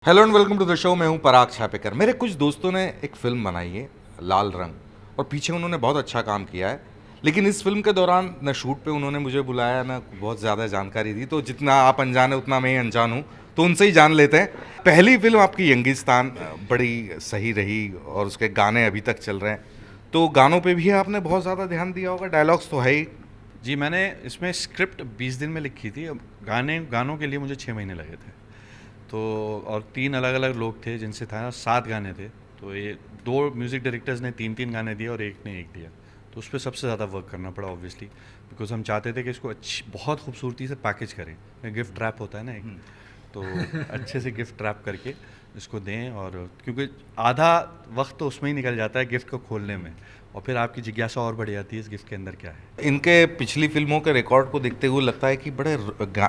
Hello and welcome to the show. मैं हूं पराग छापेकर। मेरे कुछ दोस्तों ने एक फिल्म बनाई है लाल रंग, और पीछे उन्होंने बहुत अच्छा काम किया है। लेकिन इस फिल्म के दौरान न शूट पे उन्होंने मुझे बुलाया, न बहुत ज़्यादा जानकारी दी। तो जितना आप अनजान है उतना मैं अनजान हूँ, तो उनसे ही जान लेते हैं। पहली फिल्म आपकी यंगिस्तान बड़ी सही रही और उसके गाने अभी तक चल रहे हैं। तो गानों पे भी आपने बहुत ज़्यादा ध्यान दिया होगा, डायलॉग्स तो है ही। जी, मैंने इसमें स्क्रिप्ट 20 दिन में लिखी थी। अब गानों के लिए मुझे 6 महीने लगे थे। तो और 3 अलग-अलग लोग थे जिनसे था 7 गाने थे। तो ये 2 म्यूज़िक डायरेक्टर्स ने 3-3 गाने दिए और एक ने 1 दिया। तो उस पे सबसे ज़्यादा वर्क करना पड़ा ऑब्वियसली, बिकॉज़ हम चाहते थे कि इसको बहुत खूबसूरती से पैकेज करें। गिफ्ट रैप होता है ना एक, तो अच्छे से गिफ्ट रैप करके इसको दें। और क्योंकि आधा वक्त तो उसमें ही निकल जाता है गिफ्ट को खोलने में, और फिर आपकी जिज्ञासा और बढ़ जाती है इस गिफ्ट के अंदर क्या है। इनके पिछली फिल्मों के रिकॉर्ड को देखते हुए लगता है कि बड़े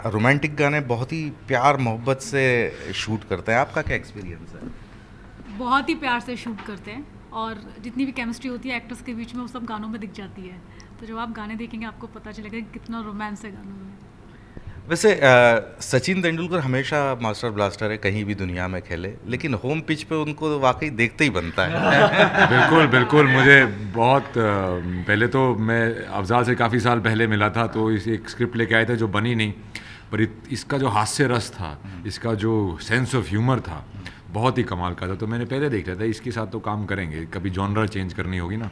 रोमांटिक गाने बहुत ही प्यार मोहब्बत से शूट करते हैं। आपका क्या एक्सपीरियंस है? बहुत ही प्यार से शूट करते हैं, और जितनी भी केमिस्ट्री होती है एक्टर्स के बीच में वो सब गानों में दिख जाती है। तो जब आप गाने देखेंगे आपको पता चलेगा कि कितना रोमांस है गानों में। वैसे सचिन तेंदुलकर हमेशा मास्टर ब्लास्टर है, कहीं भी दुनिया में खेले, लेकिन होम पिच पे उनको वाकई देखते ही बनता है। बिल्कुल बिल्कुल। मुझे बहुत पहले तो मैं अफजाल से काफ़ी साल पहले मिला था, तो इस एक स्क्रिप्ट लेके आए थे जो बनी नहीं, पर इसका जो हास्य रस था, इसका जो सेंस ऑफ ह्यूमर था, बहुत ही कमाल का था। तो मैंने पहले देख लिया था इसके साथ तो काम करेंगे, कभी जॉनर चेंज करनी होगी ना।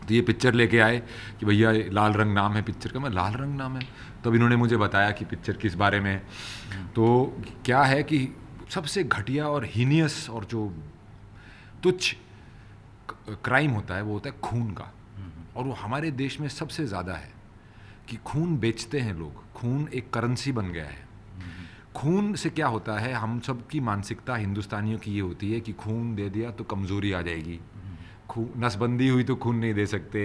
तो ये पिक्चर लेके आए कि भैया लाल रंग नाम है पिक्चर का। मैं लाल रंग नाम है, तब इन्होंने मुझे बताया कि पिक्चर किस बारे में है। तो क्या है कि सबसे घटिया और हीनियस और जो तुच्छ क्राइम होता है वो होता है खून का। और वो हमारे देश में सबसे ज़्यादा है कि खून बेचते हैं लोग। खून एक करेंसी बन गया है। खून से क्या होता है, हम सब की मानसिकता हिंदुस्तानियों की ये होती है कि खून दे दिया तो कमज़ोरी आ जाएगी, खून नसबंदी हुई तो खून नहीं दे सकते,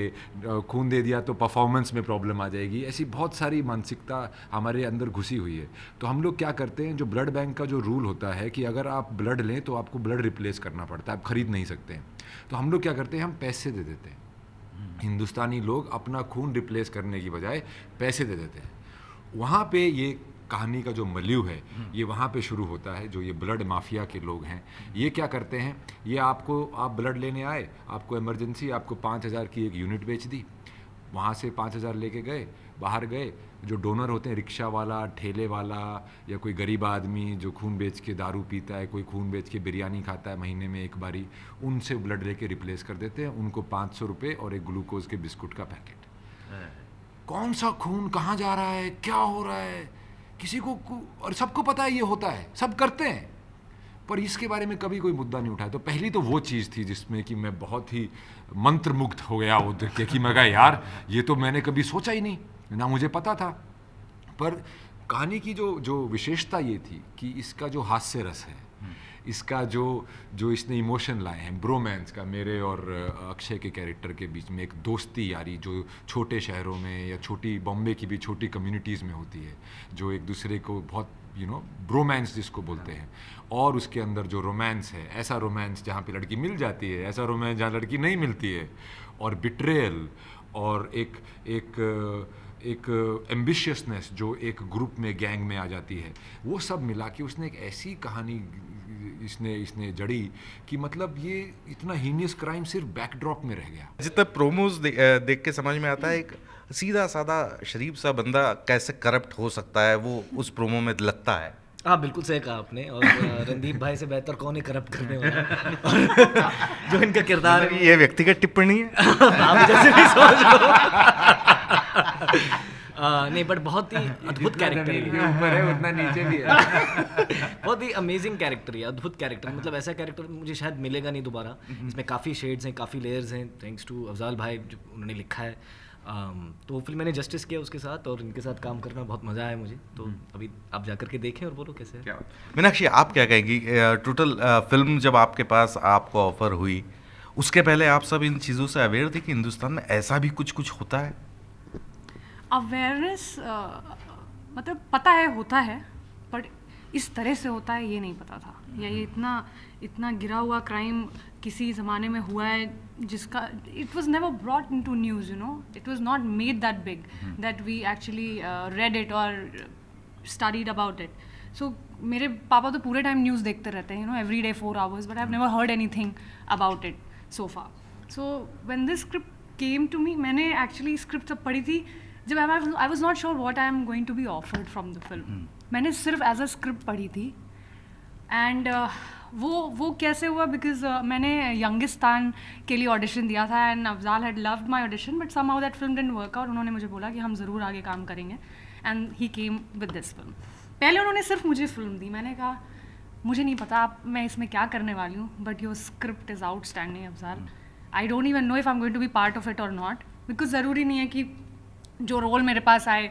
खून दे दिया तो परफॉर्मेंस में प्रॉब्लम आ जाएगी। ऐसी बहुत सारी मानसिकता हमारे अंदर घुसी हुई है। तो हम लोग क्या करते हैं, जो ब्लड बैंक का जो रूल होता है कि अगर आप ब्लड लें तो आपको ब्लड रिप्लेस करना पड़ता है, आप खरीद नहीं सकते हैं। तो हम लोग क्या करते हैं, हम पैसे दे देते हैं। हिंदुस्तानी लोग अपना खून रिप्लेस करने की बजाय पैसे दे देते हैं। वहाँ पे ये कहानी का जो मल्यू है ये वहाँ पे शुरू होता है। जो ये ब्लड माफिया के लोग हैं, ये क्या करते हैं, ये आप ब्लड लेने आए, आपको इमरजेंसी, आपको 5,000 की एक यूनिट बेच दी। वहाँ से 5,000 लेके गए, बाहर गए, जो डोनर होते हैं, रिक्शा वाला, ठेले वाला, या कोई गरीब आदमी जो खून बेच के दारू पीता है, कोई खून बेच के बिरयानी खाता है महीने में एक बारी, उनसे ब्लड लेके रिप्लेस कर देते हैं। उनको 500 रुपये और एक ग्लूकोज के बिस्कुट का पैकेट। कौन सा खून कहाँ जा रहा है, क्या हो रहा है, किसी को और सबको पता है ये होता है, सब करते हैं, पर इसके बारे में कभी कोई मुद्दा नहीं उठाया। तो पहली तो वो चीज़ थी जिसमें कि मैं बहुत ही मंत्रमुग्ध हो गया वो देख के कि मैं कहा यार ये तो मैंने कभी सोचा ही नहीं, ना मुझे पता था। पर कहानी की जो जो विशेषता ये थी कि इसका जो हास्य रस है, इसका जो इसने इमोशन लाए हैं ब्रोमैंस का, मेरे और अक्षय के कैरेक्टर के बीच में एक दोस्ती यारी जो छोटे शहरों में या छोटी बॉम्बे की भी छोटी कम्युनिटीज़ में होती है, जो एक दूसरे को बहुत ब्रोमैंस जिसको बोलते हैं। और उसके अंदर जो रोमांस है, ऐसा रोमांस जहाँ पे लड़की मिल जाती है, ऐसा रोमांस जहाँ लड़की नहीं मिलती है, और बिट्रेयल, और एक एक एक एम्बिशियसनेस जो एक ग्रुप में, गैंग में आ जाती है, वो सब मिला के उसने एक ऐसी कहानी इसने जड़ी कि मतलब ये इतना हीनियस क्राइम सिर्फ बैकड्रॉप में रह गया। जितना प्रोमोज देख के समझ में आता है एक सीधा साधा शरीफ सा बंदा कैसे करप्ट हो सकता है, वो उस प्रोमो में लगता है। हाँ बिल्कुल सही कहा आपने। और रणदीप भाई से बेहतर कौन है करप्ट करने वाला। और जो इनका किरदार है, ये व्यक्तिगत टिप्पणी है। आप जैसे भी समझ लो। नहीं, बट बहुत ही अद्भुत कैरेक्टर है, ऊपर है उतना नीचे भी है। बहुत ही अमेजिंग कैरेक्टर है, अद्भुत कैरेक्टर। मतलब ऐसा कैरेक्टर मुझे शायद मिलेगा नहीं दोबारा। इसमें काफ़ी शेड्स हैं, काफ़ी लेयर्स हैं, थैंक्स टू अफजाल भाई जो उन्होंने लिखा है। तो फिर मैंने जस्टिस किया उसके साथ, और इनके साथ काम करना बहुत मज़ा आया मुझे। तो अभी आप जाकर के देखें और बोलो कैसे है। मीनाक्षी, आप क्या कहेंगी? टोटल फिल्म जब आपके पास आपको ऑफर हुई, उसके पहले आप सब इन चीज़ों से अवेयर थे कि हिंदुस्तान में ऐसा भी कुछ कुछ होता है? अवेयरनेस मतलब पता है होता है, बट इस तरह से होता है ये नहीं पता था, या ये इतना गिरा हुआ क्राइम किसी ज़माने में हुआ है जिसका it was never brought into news, it was not made that big that we actually read it और स्टडीड अबाउट इट। सो मेरे पापा तो पूरे टाइम न्यूज़ देखते रहते हैं, you know, every day 4 hours, but I have never heard anything about it so far. So when this script came to me, मैंने actually script सब पढ़ी थी जब I was not sure what I am going to be offered from the film. मैंने सिर्फ as a script पढ़ी थी. And वो कैसे हुआ, बिकॉज मैंने यंगिस्तान के लिए ऑडिशन दिया था and Afzal had loved my audition, but somehow that film didn't work out. उन्होंने मुझे बोला कि हम ज़रूर आगे काम करेंगे, and he came with this film. पहले उन्होंने सिर्फ मुझे फिल्म दी. मैंने कहा मुझे नहीं पता आप मैं इसमें क्या करने वाली हूँ, but your script is outstanding Afzal. I don't even know if I am going to be part of it और नॉट, बिकॉज ज़रूरी नहीं है कि जो रोल मेरे पास आए,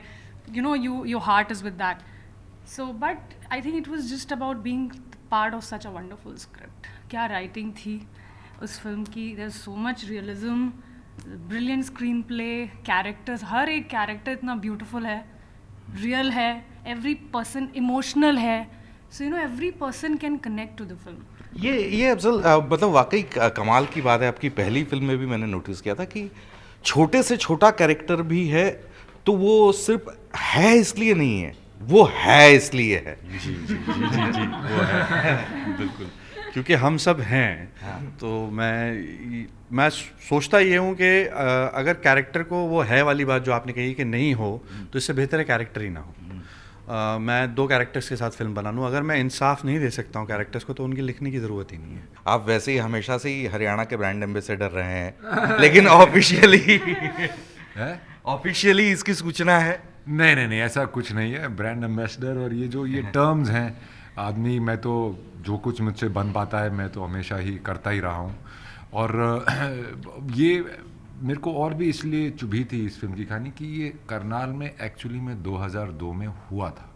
you know, your heart is with that. So but I think it was just about being part of such a wonderful script. क्या राइटिंग थी उस फिल्म की. There is so much realism, brilliant screen play, characters, हर एक character इतना beautiful है, real है, every person emotional है. So you know every person can connect to the film. ये अफजल मतलब वाकई कमाल की बात है. आपकी पहली फिल्म में भी मैंने नोटिस किया था कि छोटे से छोटा कैरेक्टर भी है तो वो सिर्फ है इसलिए नहीं है, वो है इसलिए है. जी वो है बिल्कुल, क्योंकि हम सब हैं. तो मैं सोचता ये हूँ कि अगर कैरेक्टर को वो है वाली बात जो आपने कही कि नहीं हो, तो इससे बेहतर है कैरेक्टर ही ना हो. मैं 2 कैरेक्टर्स के साथ फिल्म बना लूँ, अगर मैं इंसाफ नहीं दे सकता हूँ कैरेक्टर्स को, तो उनकी लिखने की ज़रूरत ही नहीं है. आप वैसे ही हमेशा से ही हरियाणा के ब्रांड एम्बेसडर रहे हैं, लेकिन ऑफिशियली इसकी सूचना है? नहीं, ऐसा कुछ नहीं है. ब्रांड एम्बेसडर और ये टर्म्स हैं. आदमी, मैं तो जो कुछ मुझसे बन पाता है मैं तो हमेशा ही करता ही रहा हूँ. और ये मेरे को और भी इसलिए चुभी थी इस फिल्म की कहानी कि ये करनाल में एक्चुअली में 2002 में हुआ था.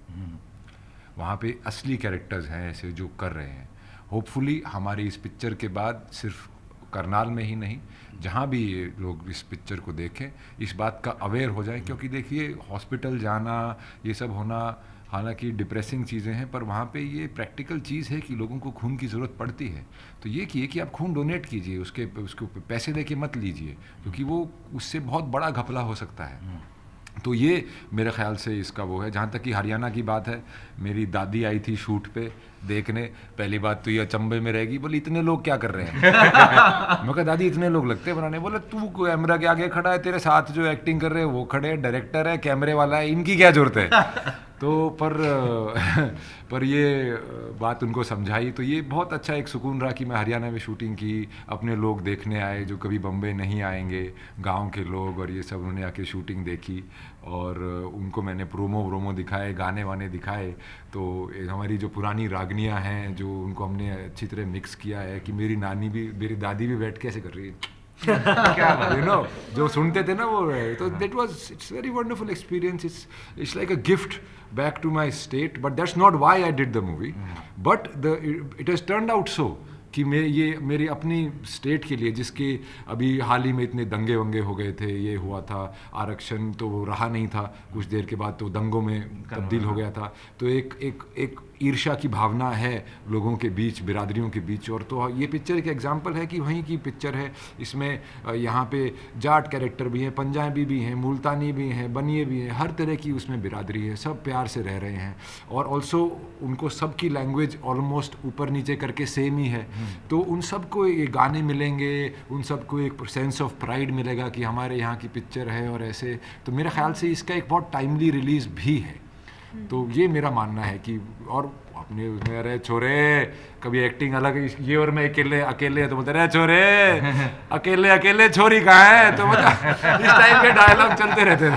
वहाँ पे असली कैरेक्टर्स हैं ऐसे जो कर रहे हैं. होपफुली हमारी इस पिक्चर के बाद सिर्फ करनाल में ही नहीं, जहाँ भी ये लोग इस पिक्चर को देखें, इस बात का अवेयर हो जाए. क्योंकि देखिए, हॉस्पिटल जाना, ये सब होना हालांकि डिप्रेसिंग चीज़ें हैं, पर वहाँ पे ये प्रैक्टिकल चीज़ है कि लोगों को खून की ज़रूरत पड़ती है. तो ये कि आप खून डोनेट कीजिए, उसको पैसे दे के मत लीजिए, क्योंकि वो उससे बहुत बड़ा घपला हो सकता है. तो ये मेरे ख्याल से इसका वो है. जहाँ तक कि हरियाणा की बात है, मेरी दादी आई थी शूट पे देखने. पहली बात तो ये अचंभे में रहेगी, बोली इतने लोग क्या कर रहे हैं. मैं कहा दादी इतने लोग लगते हैं बनाने. बोले तू कैमरा के आगे खड़ा है, तेरे साथ जो एक्टिंग कर रहे हैं वो खड़े हैं, डायरेक्टर है, कैमरे वाला है, इनकी क्या जरूरत है. तो पर ये बात उनको समझाई, तो ये बहुत अच्छा एक सुकून रहा कि मैं हरियाणा में शूटिंग की. अपने लोग देखने आए जो कभी बम्बई नहीं आएंगे, गांव के लोग, और ये सब उन्होंने आके शूटिंग देखी. और उनको मैंने प्रोमो दिखाए, गाने वाने दिखाए. तो हमारी जो पुरानी रागनियाँ हैं जो उनको हमने अच्छी तरह मिक्स किया है कि मेरी नानी भी, मेरी दादी भी बैठ कैसे कर रही है क्या यू नो, जो सुनते थे ना वो. तो that was, it's very wonderful experience. It's like a gift back to my state, but that's not why I did the movie. But it has turned out so कि ये मेरी अपनी स्टेट के लिए, जिसके अभी हाल ही में इतने दंगे वंगे हो गए थे, ये हुआ था आरक्षण, तो वो रहा नहीं था, कुछ देर के बाद तो दंगों में तब्दील हो गया था. तो एक ईर्ष्या की भावना है लोगों के बीच, बिरादरियों के बीच. और तो ये पिक्चर एक एग्जांपल है कि वहीं की पिक्चर है. इसमें यहाँ पे जाट कैरेक्टर भी हैं, पंजाबी भी हैं, मुल्तानी भी हैं, बनिए भी हैं, हर तरह की उसमें बिरादरी है. सब प्यार से रह रहे हैं. और ऑल्सो उनको सबकी लैंग्वेज ऑलमोस्ट ऊपर नीचे करके सेम ही है. तो उन सबको ये गाने मिलेंगे, उन सबको एक सेंस ऑफ प्राइड मिलेगा कि हमारे यहाँ की पिक्चर है. और ऐसे तो मेरे ख्याल से इसका एक बहुत टाइमली रिलीज़ भी है. तो ये मेरा मानना है कि, और अपने उसमें, अरे छोरे कभी एक्टिंग अलग, ये और मैं अकेले तो बोलते रहे छोरे अकेले छोरी कहाँ है, तो मतलब इस टाइप के डायलॉग चलते रहते थे.